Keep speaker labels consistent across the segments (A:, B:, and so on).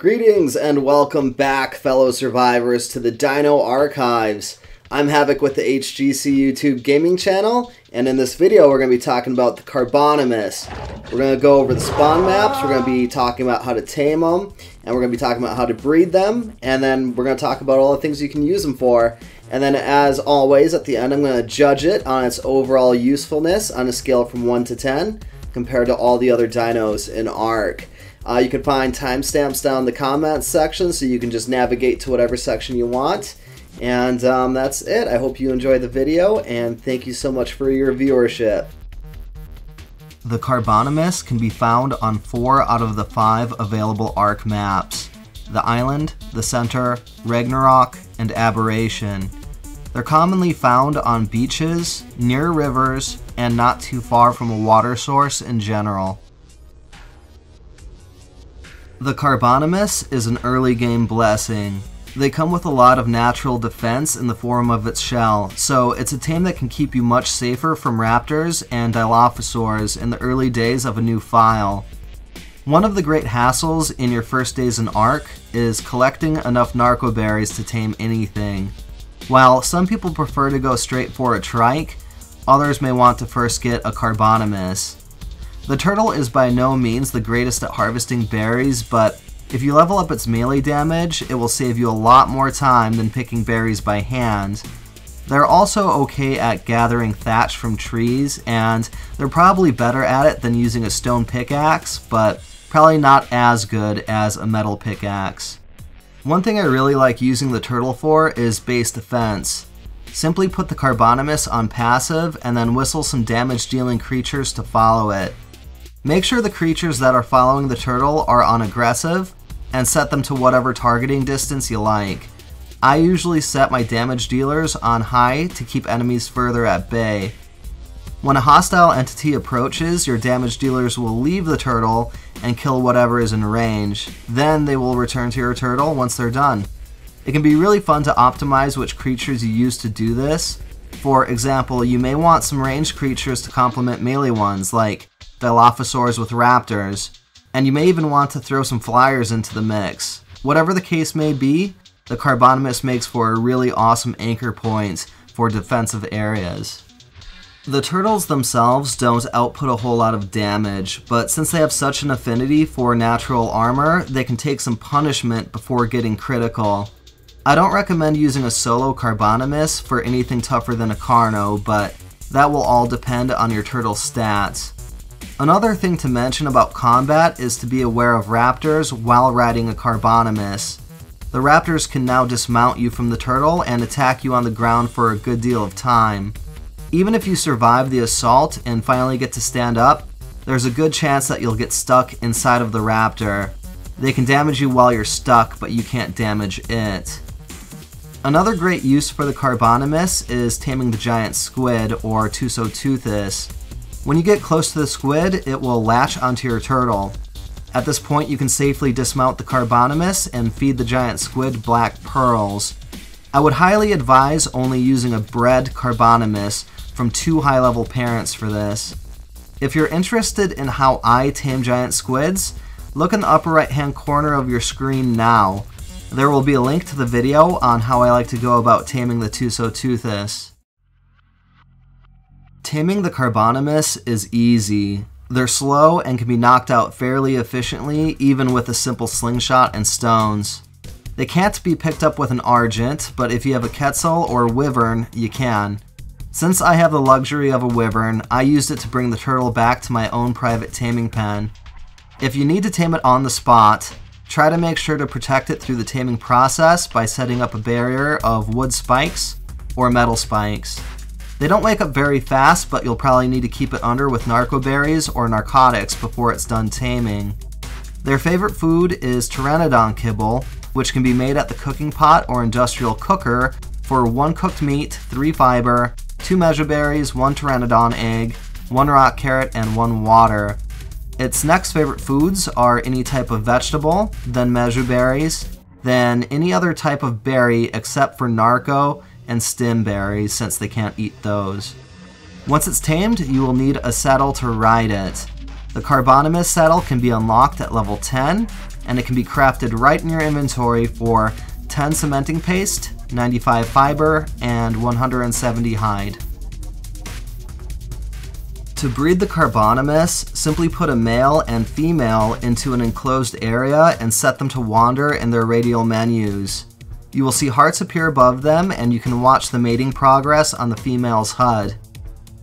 A: Greetings and welcome back, fellow survivors, to the Dino Archives. I'm Havoc with the HGC YouTube gaming channel, and in this video we're going to be talking about the Carbonemys. We're going to go over the spawn maps, we're going to be talking about how to tame them, and we're going to be talking about how to breed them, and then we're going to talk about all the things you can use them for. And then, as always, at the end I'm going to judge it on its overall usefulness on a scale from 1 to 10 compared to all the other dinos in Ark. You can find timestamps down in the comments section, so you can just navigate to whatever section you want. And that's it. I hope you enjoyed the video, and thank you so much for your viewership. The Carbonemys can be found on 4 out of the 5 available Ark maps: the Island, the Center, Ragnarok, and Aberration. They're commonly found on beaches, near rivers, and not too far from a water source in general. The Carbonemys is an early game blessing. They come with a lot of natural defense in the form of its shell, so it's a tame that can keep you much safer from raptors and dilophosaurs in the early days of a new file. One of the great hassles in your first days in Ark is collecting enough narco berries to tame anything. While some people prefer to go straight for a trike, others may want to first get a Carbonemys. The turtle is by no means the greatest at harvesting berries, but if you level up its melee damage, it will save you a lot more time than picking berries by hand. They're also okay at gathering thatch from trees, and they're probably better at it than using a stone pickaxe, but probably not as good as a metal pickaxe. One thing I really like using the turtle for is base defense. Simply put the Carbonemys on passive and then whistle some damage-dealing creatures to follow it. Make sure the creatures that are following the turtle are on aggressive, and set them to whatever targeting distance you like. I usually set my damage dealers on high to keep enemies further at bay. When a hostile entity approaches, your damage dealers will leave the turtle and kill whatever is in range. Then they will return to your turtle once they're done. It can be really fun to optimize which creatures you use to do this. For example, you may want some ranged creatures to complement melee ones, like dilophosaurs with raptors, and you may even want to throw some flyers into the mix. Whatever the case may be, the Carbonemys makes for a really awesome anchor point for defensive areas. The turtles themselves don't output a whole lot of damage, but since they have such an affinity for natural armor, they can take some punishment before getting critical. I don't recommend using a solo Carbonemys for anything tougher than a Carno, but that will all depend on your turtle's stats. Another thing to mention about combat is to be aware of raptors while riding a Carbonemys. The raptors can now dismount you from the turtle and attack you on the ground for a good deal of time. Even if you survive the assault and finally get to stand up, there's a good chance that you'll get stuck inside of the raptor. They can damage you while you're stuck, but you can't damage it. Another great use for the Carbonemys is taming the giant squid, or Tusoteuthis. When you get close to the squid, it will latch onto your turtle. At this point, you can safely dismount the Carbonemys and feed the giant squid black pearls. I would highly advise only using a bred Carbonemys from 2 high-level parents for this. If you're interested in how I tame giant squids, look in the upper right-hand corner of your screen now. There will be a link to the video on how I like to go about taming the Tusoteuthis. Taming the Carbonemys is easy. They're slow and can be knocked out fairly efficiently, even with a simple slingshot and stones. They can't be picked up with an Argent, but if you have a Quetzal or Wyvern, you can. Since I have the luxury of a Wyvern, I used it to bring the turtle back to my own private taming pen. If you need to tame it on the spot, try to make sure to protect it through the taming process by setting up a barrier of wood spikes or metal spikes. They don't wake up very fast, but you'll probably need to keep it under with narco berries or narcotics before it's done taming. Their favorite food is pteranodon kibble, which can be made at the cooking pot or industrial cooker for 1 cooked meat, 3 fiber, 2 mejoberries, 1 pteranodon egg, 1 rock carrot, and 1 water. Its next favorite foods are any type of vegetable, then mejoberries, then any other type of berry except for narco and stem berries, since they can't eat those. Once it's tamed, you will need a saddle to ride it. The Carbonemys saddle can be unlocked at level 10, and it can be crafted right in your inventory for 10 cementing paste, 95 fiber, and 170 hide. To breed the Carbonemys, simply put a male and female into an enclosed area and set them to wander in their radial menus. You will see hearts appear above them, and you can watch the mating progress on the female's HUD.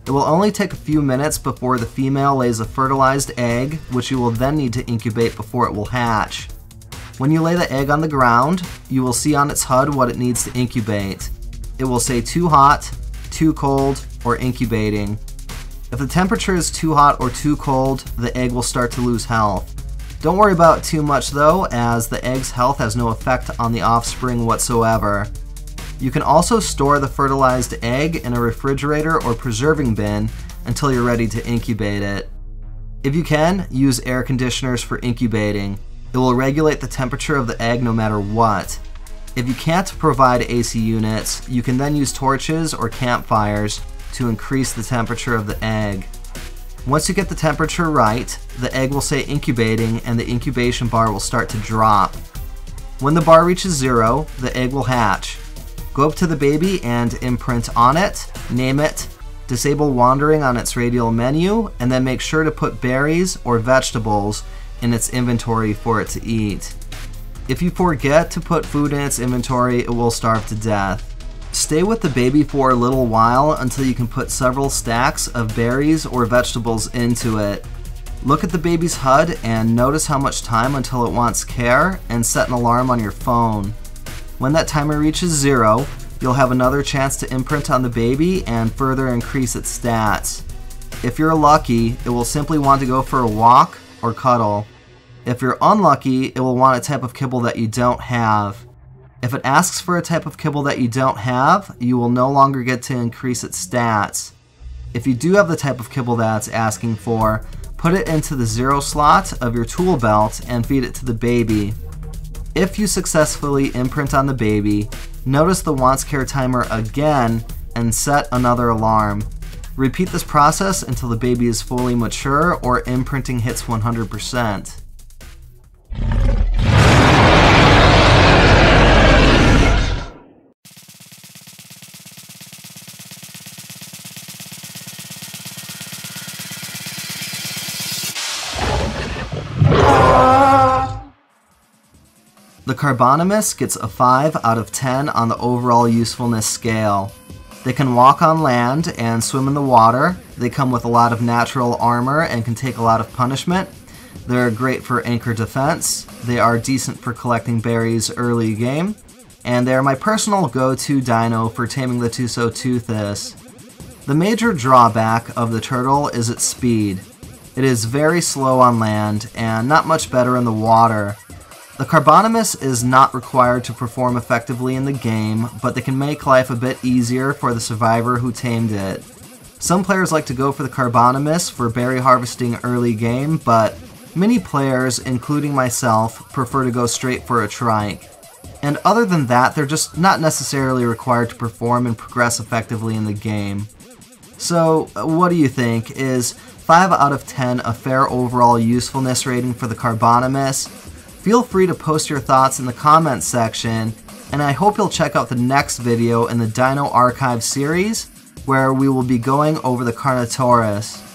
A: It will only take a few minutes before the female lays a fertilized egg, which you will then need to incubate before it will hatch. When you lay the egg on the ground, you will see on its HUD what it needs to incubate. It will say too hot, too cold, or incubating. If the temperature is too hot or too cold, the egg will start to lose health. Don't worry about it too much though, as the egg's health has no effect on the offspring whatsoever. You can also store the fertilized egg in a refrigerator or preserving bin until you're ready to incubate it. If you can, use air conditioners for incubating. It will regulate the temperature of the egg no matter what. If you can't provide AC units, you can then use torches or campfires to increase the temperature of the egg. Once you get the temperature right, the egg will say incubating and the incubation bar will start to drop. When the bar reaches 0, the egg will hatch. Go up to the baby and imprint on it, name it, disable wandering on its radial menu, and then make sure to put berries or vegetables in its inventory for it to eat. If you forget to put food in its inventory, it will starve to death. Stay with the baby for a little while until you can put several stacks of berries or vegetables into it. Look at the baby's HUD and notice how much time until it wants care, and set an alarm on your phone. When that timer reaches 0, you'll have another chance to imprint on the baby and further increase its stats. If you're lucky, it will simply want to go for a walk or cuddle. If you're unlucky, it will want a type of kibble that you don't have. If it asks for a type of kibble that you don't have, you will no longer get to increase its stats. If you do have the type of kibble that it's asking for, put it into the 0 slot of your tool belt and feed it to the baby. If you successfully imprint on the baby, notice the wants care timer again and set another alarm. Repeat this process until the baby is fully mature or imprinting hits 100%. The Carbonemys gets a 5 out of 10 on the overall usefulness scale. They can walk on land and swim in the water. They come with a lot of natural armor and can take a lot of punishment. They're great for anchor defense. They are decent for collecting berries early game. And they are my personal go-to dino for taming the Tusoteuthis. The major drawback of the turtle is its speed. It is very slow on land and not much better in the water. The Carbonemys is not required to perform effectively in the game, but they can make life a bit easier for the survivor who tamed it. Some players like to go for the Carbonemys for berry harvesting early game, but many players, including myself, prefer to go straight for a trike. And other than that, they're just not necessarily required to perform and progress effectively in the game. So, what do you think? Is 5 out of 10 a fair overall usefulness rating for the Carbonemys? Feel free to post your thoughts in the comments section, and I hope you'll check out the next video in the Dino Arkive Series, where we will be going over the Carnotaurus.